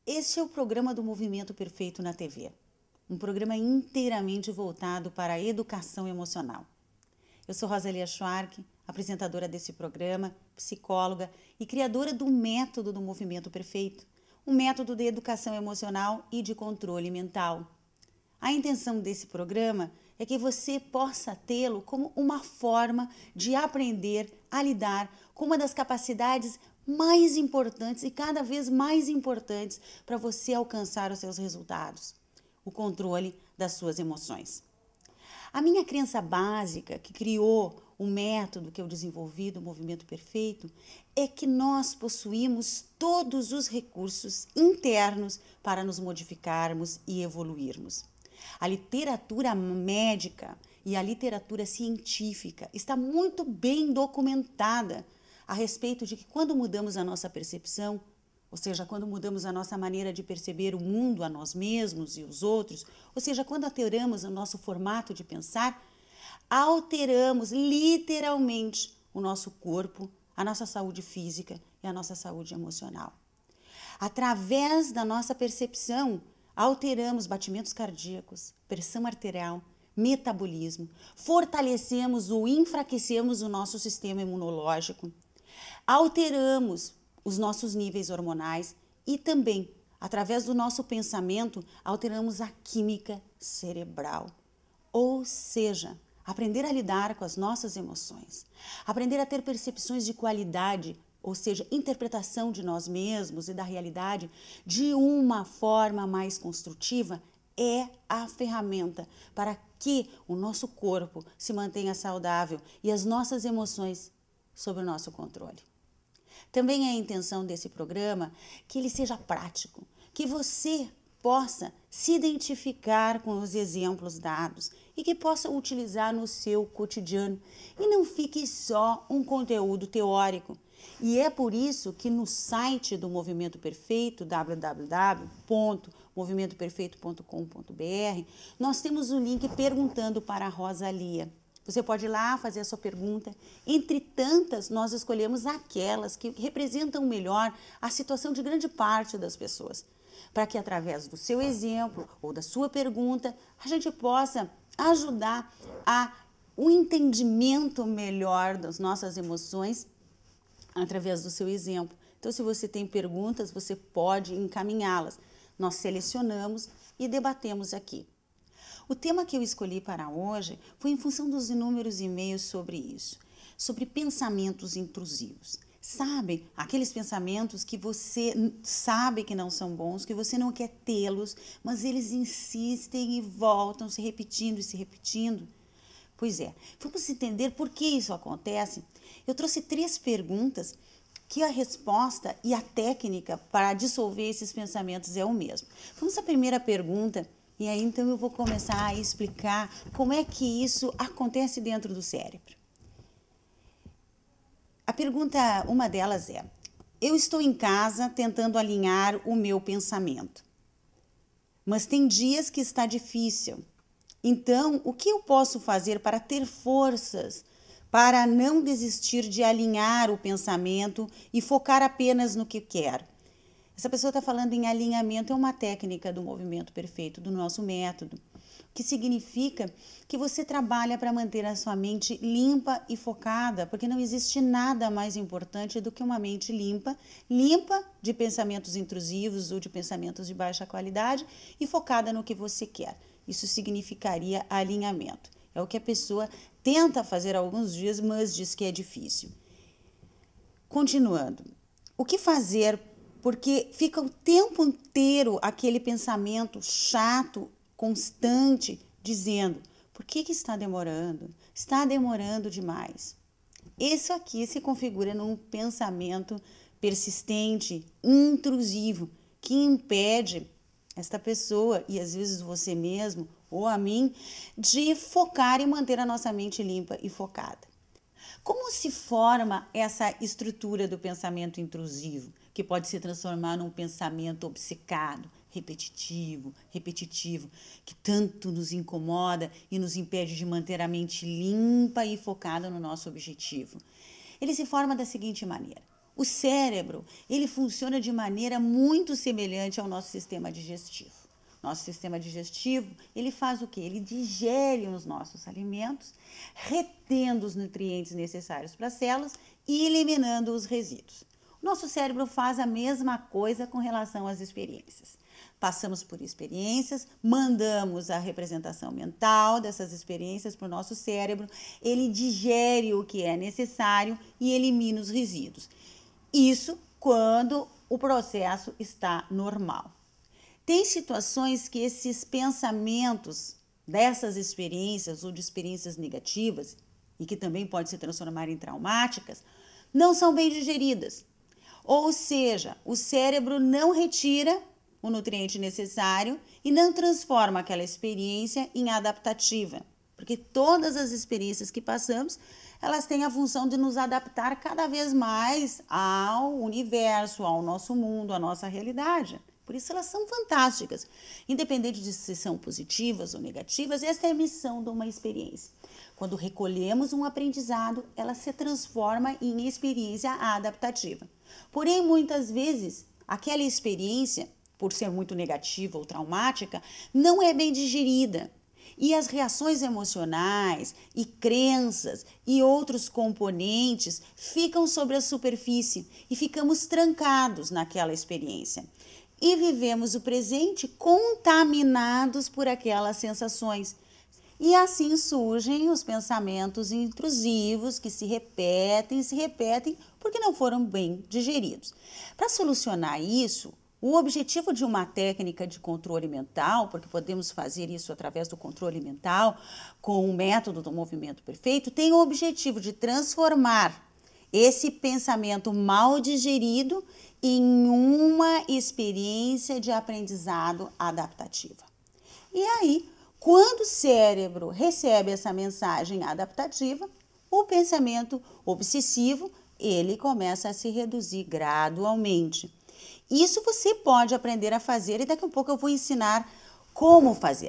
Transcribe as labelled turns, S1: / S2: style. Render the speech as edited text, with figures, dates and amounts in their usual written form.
S1: Este é o programa do Movimento Perfeito na TV, um programa inteiramente voltado para a educação emocional. Eu sou Rosalia Schwark, apresentadora desse programa, psicóloga e criadora do método do Movimento Perfeito, um método de educação emocional e de controle mental. A intenção desse programa é que você possa tê-lo como uma forma de aprender a lidar com uma das capacidades mais importantes e cada vez mais importantes para você alcançar os seus resultados, o controle das suas emoções. A minha crença básica, que criou o método que eu desenvolvi do Movimento Perfeito, é que nós possuímos todos os recursos internos para nos modificarmos e evoluirmos. A literatura médica e a literatura científica está muito bem documentada a respeito de que quando mudamos a nossa percepção, ou seja, quando mudamos a nossa maneira de perceber o mundo, a nós mesmos e os outros, ou seja, quando alteramos o nosso formato de pensar, alteramos literalmente o nosso corpo, a nossa saúde física e a nossa saúde emocional. Através da nossa percepção, alteramos batimentos cardíacos, pressão arterial, metabolismo, fortalecemos ou enfraquecemos o nosso sistema imunológico, alteramos os nossos níveis hormonais e também, através do nosso pensamento, alteramos a química cerebral. Ou seja, aprender a lidar com as nossas emoções, aprender a ter percepções de qualidade, ou seja, interpretação de nós mesmos e da realidade de uma forma mais construtiva, é a ferramenta para que o nosso corpo se mantenha saudável e as nossas emoções sob o nosso controle. Também é a intenção desse programa que ele seja prático, que você possa se identificar com os exemplos dados e que possa utilizar no seu cotidiano e não fique só um conteúdo teórico. E é por isso que no site do Movimento Perfeito, www.movimentoperfeito.com.br, nós temos um link perguntando para a Rosalia. Você pode ir lá fazer a sua pergunta. Entre tantas, nós escolhemos aquelas que representam melhor a situação de grande parte das pessoas, para que através do seu exemplo ou da sua pergunta, a gente possa ajudar a um entendimento melhor das nossas emoções através do seu exemplo. Então, se você tem perguntas, você pode encaminhá-las. Nós selecionamos e debatemos aqui. O tema que eu escolhi para hoje foi em função dos inúmeros e-mails sobre isso, sobre pensamentos intrusivos. Sabe, aqueles pensamentos que você sabe que não são bons, que você não quer tê-los, mas eles insistem e voltam se repetindo e se repetindo. Pois é, vamos entender por que isso acontece? Eu trouxe 3 perguntas que a resposta e a técnica para dissolver esses pensamentos é o mesmo. Vamos à primeira pergunta. E aí, então, eu vou começar a explicar como é que isso acontece dentro do cérebro. A pergunta, uma delas é: eu estou em casa tentando alinhar o meu pensamento, mas tem dias que está difícil. Então, o que eu posso fazer para ter forças para não desistir de alinhar o pensamento e focar apenas no que quero? Essa pessoa está falando em alinhamento, é uma técnica do Movimento Perfeito, do nosso método, que significa que você trabalha para manter a sua mente limpa e focada, porque não existe nada mais importante do que uma mente limpa de pensamentos intrusivos ou de pensamentos de baixa qualidade e focada no que você quer. Isso significaria alinhamento. É o que a pessoa tenta fazer há alguns dias, mas diz que é difícil. Continuando, o que fazer? Porque fica o tempo inteiro aquele pensamento chato, constante, dizendo: por que está demorando? Está demorando demais. Isso aqui se configura num pensamento persistente, intrusivo, que impede esta pessoa, e às vezes você mesmo ou a mim, de focar e manter a nossa mente limpa e focada. Como se forma essa estrutura do pensamento intrusivo, que pode se transformar num pensamento obcecado, repetitivo, que tanto nos incomoda e nos impede de manter a mente limpa e focada no nosso objetivo? Ele se forma da seguinte maneira: O cérebro, ele funciona de maneira muito semelhante ao nosso sistema digestivo. Nosso sistema digestivo, ele faz o quê? Ele digere os nossos alimentos, retendo os nutrientes necessários para as células e eliminando os resíduos. O nosso cérebro faz a mesma coisa com relação às experiências. Passamos por experiências, mandamos a representação mental dessas experiências para o nosso cérebro, ele digere o que é necessário e elimina os resíduos. Isso quando o processo está normal. Tem situações que esses pensamentos dessas experiências ou de experiências negativas, e que também podem se transformar em traumáticas, não são bem digeridas. Ou seja, o cérebro não retira o nutriente necessário e não transforma aquela experiência em adaptativa. Porque todas as experiências que passamos, elas têm a função de nos adaptar cada vez mais ao universo, ao nosso mundo, à nossa realidade. Por isso elas são fantásticas. Independente de se são positivas ou negativas, essa é a missão de uma experiência. Quando recolhemos um aprendizado, ela se transforma em experiência adaptativa. Porém, muitas vezes, aquela experiência, por ser muito negativa ou traumática, não é bem digerida. E as reações emocionais e crenças e outros componentes ficam sobre a superfície e ficamos trancados naquela experiência. E vivemos o presente contaminados por aquelas sensações. E assim surgem os pensamentos intrusivos que se repetem porque não foram bem digeridos. Para solucionar isso, o objetivo de uma técnica de controle mental, porque podemos fazer isso através do controle mental com o método do movimento perfeito, tem o objetivo de transformar esse pensamento mal digerido em uma experiência de aprendizado adaptativa. E aí, quando o cérebro recebe essa mensagem adaptativa, o pensamento obsessivo, ele começa a se reduzir gradualmente. Isso você pode aprender a fazer e daqui a pouco eu vou ensinar como fazer.